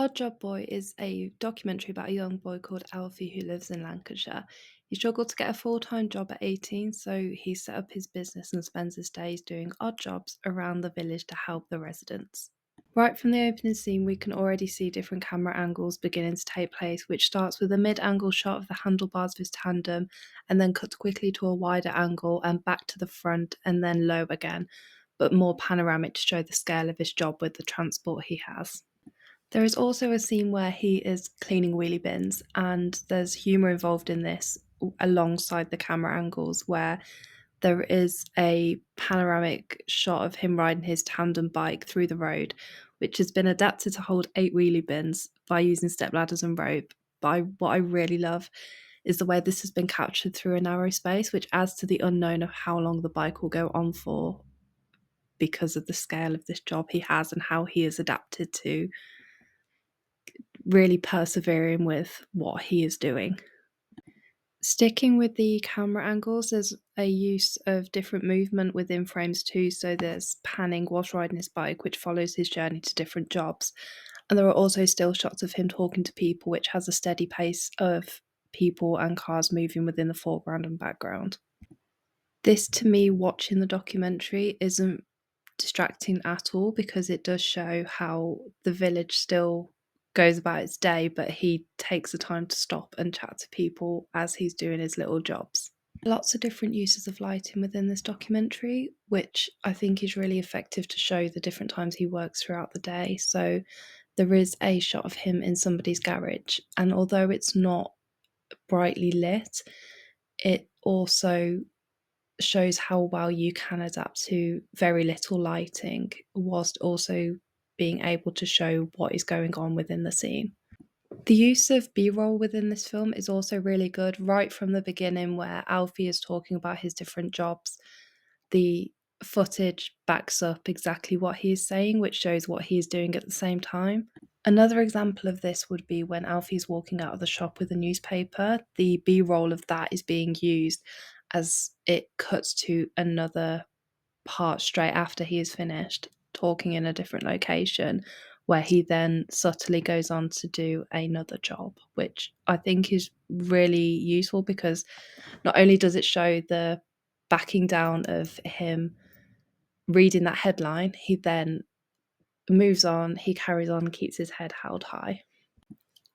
Odd Job Boy is a documentary about a young boy called Alfie who lives in Lancashire. He struggled to get a full time job at 18, so he set up his business and spends his days doing odd jobs around the village to help the residents. Right from the opening scene, we can already see different camera angles beginning to take place, which starts with a mid angle shot of the handlebars of his tandem and then cuts quickly to a wider angle and back to the front and then low again, but more panoramic to show the scale of his job with the transport he has. There is also a scene where he is cleaning wheelie bins, and there's humour involved in this alongside the camera angles, where there is a panoramic shot of him riding his tandem bike through the road, which has been adapted to hold 8 wheelie bins by using step ladders and rope. What I really love is the way this has been captured through a narrow space, which adds to the unknown of how long the bike will go on for because of the scale of this job he has and how he is adapted to really persevering with what he is doing. Sticking with the camera angles, there's a use of different movement within frames too. So there's panning whilst riding his bike, which follows his journey to different jobs. And there are also still shots of him talking to people, which has a steady pace of people and cars moving within the foreground and background. This, to me, watching the documentary isn't distracting at all because it does show how the village still goes about its day, but he takes the time to stop and chat to people as he's doing his little jobs. Lots of different uses of lighting within this documentary, which I think is really effective to show the different times he works throughout the day. So there is a shot of him in somebody's garage, and although it's not brightly lit, it also shows how well you can adapt to very little lighting whilst also being able to show what is going on within the scene. The use of B roll within this film is also really good, right from the beginning, where Alfie is talking about his different jobs. The footage backs up exactly what he is saying, which shows what he is doing at the same time. Another example of this would be when Alfie's walking out of the shop with a newspaper. The B roll of that is being used as it cuts to another part straight after he is finished talking in a different location, where he then subtly goes on to do another job, which I think is really useful because not only does it show the backing down of him reading that headline, he then moves on, he carries on, keeps his head held high.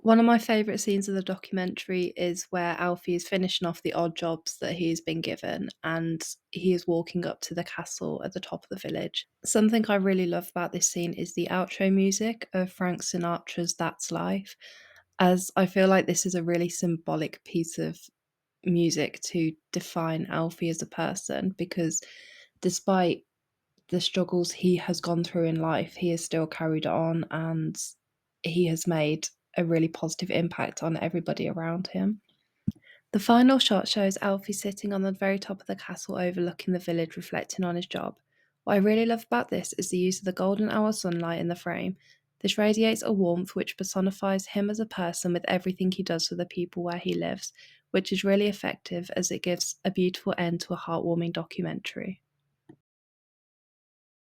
One of my favourite scenes of the documentary is where Alfie is finishing off the odd jobs that he's been given and he is walking up to the castle at the top of the village. Something I really love about this scene is the outro music of Frank Sinatra's That's Life, as I feel like this is a really symbolic piece of music to define Alfie as a person because despite the struggles he has gone through in life, he has still carried on and he has made a really positive impact on everybody around him. The final shot shows Alfie sitting on the very top of the castle overlooking the village, reflecting on his job. What I really love about this is the use of the golden hour sunlight in the frame. This radiates a warmth which personifies him as a person with everything he does for the people where he lives, which is really effective as it gives a beautiful end to a heartwarming documentary.